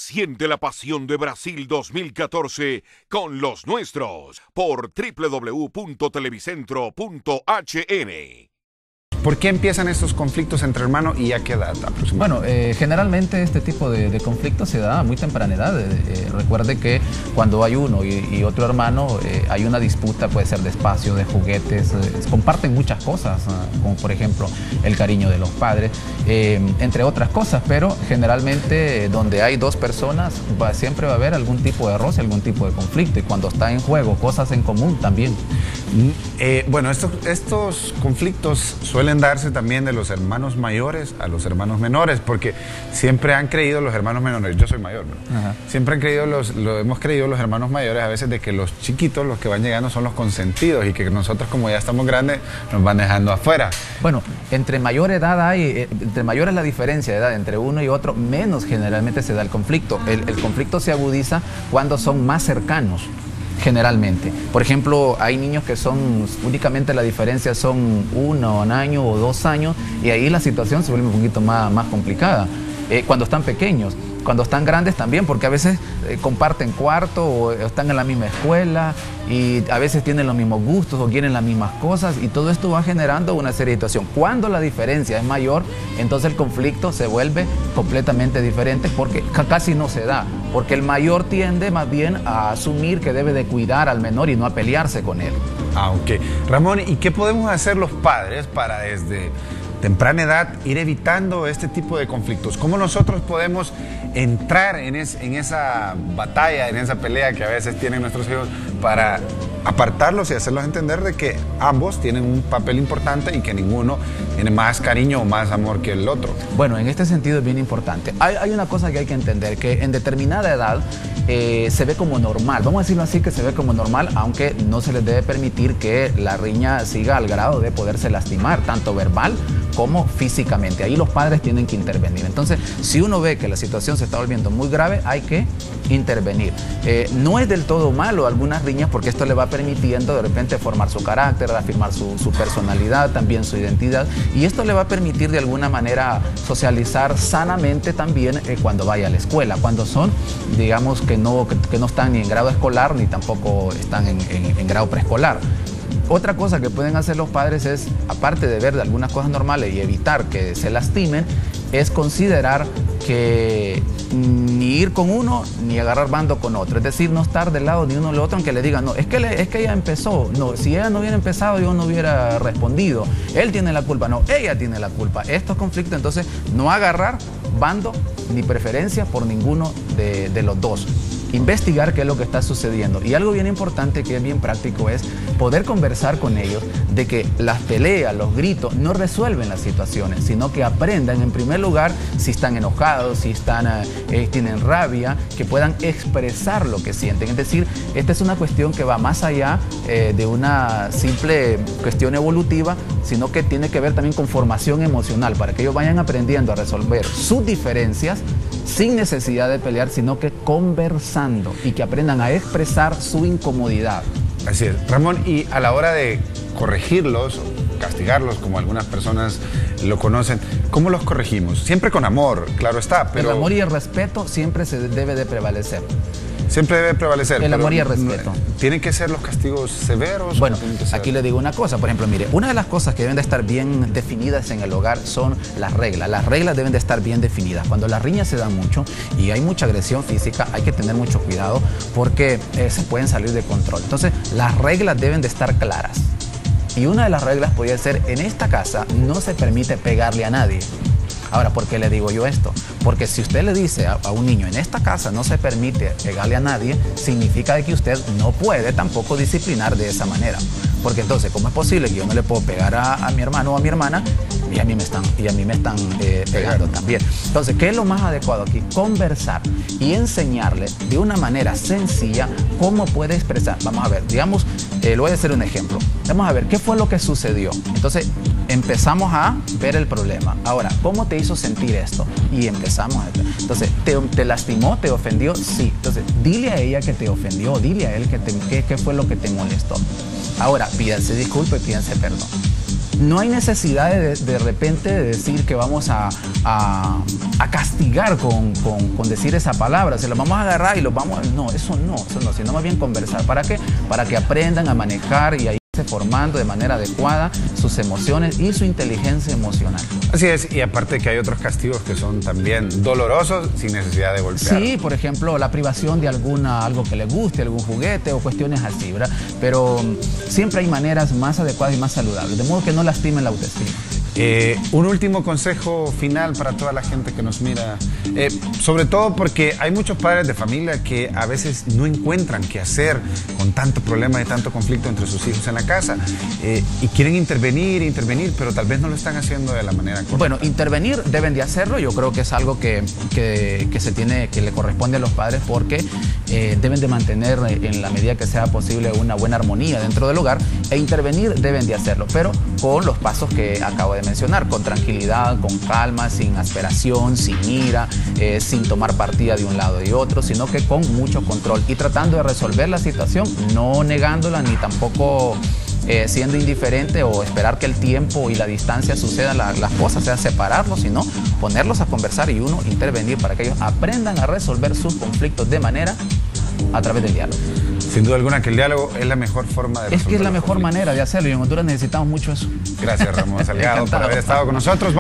Siente la pasión de Brasil 2014 con los nuestros por www.televicentro.hn. ¿Por qué empiezan estos conflictos entre hermanos y a qué edad aproximadamente? Bueno, generalmente este tipo de conflictos se da a muy temprana edad. Recuerde que cuando hay uno y otro hermano, hay una disputa, puede ser de espacio, de juguetes, comparten muchas cosas, como por ejemplo el cariño de los padres, entre otras cosas, pero generalmente donde hay dos personas siempre va a haber algún tipo de roce, algún tipo de conflicto, y cuando está en juego cosas en común también. Bueno, estos conflictos suelen darse también de los hermanos mayores a los hermanos menores, porque siempre han creído los hermanos menores, yo soy mayor, ¿no? Siempre han creído hemos creído los hermanos mayores a veces de que los chiquitos, los que van llegando, son los consentidos y que nosotros, como ya estamos grandes, nos van dejando afuera. Bueno, entre mayor edad entre mayor es la diferencia de edad entre uno y otro, menos generalmente se da el conflicto. El conflicto se agudiza cuando son más cercanos. Generalmente. Por ejemplo, hay niños que son, únicamente la diferencia son 1 año o 2 años, y ahí la situación se vuelve un poquito más complicada. Cuando están pequeños, cuando están grandes también, porque a veces comparten cuarto o están en la misma escuela y a veces tienen los mismos gustos o quieren las mismas cosas, y todo esto va generando una serie de situaciones. Cuando la diferencia es mayor, entonces el conflicto se vuelve completamente diferente, porque casi no se da, porque el mayor tiende más bien a asumir que debe de cuidar al menor y no a pelearse con él. Ok. Ramón, ¿y qué podemos hacer los padres para desde temprana edad ir evitando este tipo de conflictos? ¿Cómo nosotros podemos entrar en esa batalla, en esa pelea que a veces tienen nuestros hijos, para apartarlos y hacerlos entender de que ambos tienen un papel importante y que ninguno tiene más cariño o más amor que el otro? Bueno, en este sentido es bien importante. Hay una cosa que hay que entender, que en determinada edad se ve como normal, vamos a decirlo así, que se ve como normal, aunque no se les debe permitir que la riña siga al grado de poderse lastimar, tanto verbal como físicamente. Ahí los padres tienen que intervenir. Entonces, si uno ve que la situación se está volviendo muy grave, hay que intervenir. No es del todo malo algunas riñas, porque esto le va permitiendo de repente formar su carácter, afirmar su personalidad, también su identidad, y esto le va a permitir de alguna manera socializar sanamente también cuando vaya a la escuela, cuando son, digamos, que no están ni en grado escolar ni tampoco están en grado preescolar. Otra cosa que pueden hacer los padres es, aparte de ver de algunas cosas normales y evitar que se lastimen, es considerar que ni ir con uno ni agarrar bando con otro. Es decir, no estar del lado de uno o del otro, aunque le digan, no, es que ella empezó. No, si ella no hubiera empezado, yo no hubiera respondido. Él tiene la culpa. No, ella tiene la culpa. Estos conflictos, entonces, no agarrar bando ni preferencia por ninguno de los dos. Investigar qué es lo que está sucediendo. Y algo bien importante, que es bien práctico, es poder conversar con ellos de que las peleas, los gritos no resuelven las situaciones, sino que aprendan, en primer lugar, si están enojados, si tienen rabia, que puedan expresar lo que sienten. Es decir, esta es una cuestión que va más allá de una simple cuestión evolutiva, sino que tiene que ver también con formación emocional, para que ellos vayan aprendiendo a resolver sus diferencias sin necesidad de pelear, sino que conversando, y que aprendan a expresar su incomodidad. Así es. Ramón, y a la hora de corregirlos o castigarlos, como algunas personas lo conocen, ¿cómo los corregimos? Siempre con amor, claro está, pero el amor y el respeto siempre se debe de prevalecer. Siempre debe prevalecer. El amor y el respeto. ¿Tienen que ser los castigos severos? Bueno, aquí le digo una cosa. Por ejemplo, mire, una de las cosas que deben de estar bien definidas en el hogar son las reglas. Las reglas deben de estar bien definidas. Cuando las riñas se dan mucho y hay mucha agresión física, hay que tener mucho cuidado, porque se pueden salir de control. Entonces, las reglas deben de estar claras. Y una de las reglas podría ser, en esta casa no se permite pegarle a nadie. Ahora, ¿por qué le digo yo esto? Porque si usted le dice a un niño, en esta casa no se permite pegarle a nadie, significa de que usted no puede tampoco disciplinar de esa manera. Porque entonces, ¿cómo es posible que yo no le puedo pegar a mi hermano o a mi hermana y a mí me están pegando también? Entonces, ¿qué es lo más adecuado aquí? Conversar y enseñarle de una manera sencilla cómo puede expresar. Vamos a ver, digamos, le voy a hacer un ejemplo. Vamos a ver, ¿qué fue lo que sucedió? Entonces, empezamos a ver el problema. Ahora, ¿cómo te hizo sentir esto? Y empezamos a ver. Entonces, ¿te lastimó? ¿Te ofendió? Sí. Entonces, dile a ella que te ofendió, dile a él qué fue lo que te molestó. Ahora, pídanse disculpas y pídanse perdón. No hay necesidad de repente de decir que vamos a castigar con decir esa palabra. Se los vamos a agarrar y los vamos... No, eso no, sino más bien conversar. ¿Para qué? Para que aprendan a manejar y a irse formando de manera adecuada sus emociones y su inteligencia emocional. Así es, y aparte que hay otros castigos que son también dolorosos sin necesidad de golpear. Sí, por ejemplo, la privación de algo que les guste, algún juguete o cuestiones así, ¿verdad? Pero siempre hay maneras más adecuadas y más saludables, de modo que no lastimen la autoestima. Un último consejo final para toda la gente que nos mira, sobre todo porque hay muchos padres de familia que a veces no encuentran qué hacer con tanto problema y tanto conflicto entre sus hijos en la casa y quieren intervenir, pero tal vez no lo están haciendo de la manera correcta. Bueno, intervenir deben de hacerlo, yo creo que es algo que le corresponde a los padres porque deben de mantener en la medida que sea posible una buena armonía dentro del hogar e intervenir deben de hacerlo, pero con los pasos que acabo de mencionar, con tranquilidad, con calma, sin asperación, sin ira, sin tomar partida de un lado y otro, sino que con mucho control y tratando de resolver la situación, no negándola ni tampoco siendo indiferente o esperar que el tiempo y la distancia sucedan las cosas, sea separarlos, sino ponerlos a conversar y uno intervenir para que ellos aprendan a resolver sus conflictos de manera a través del diálogo. Sin duda alguna que el diálogo es la mejor forma de resolver. Es que es la mejor manera de hacerlo y en Honduras necesitamos mucho eso. Gracias, Ramón Salgado, por haber estado con nosotros.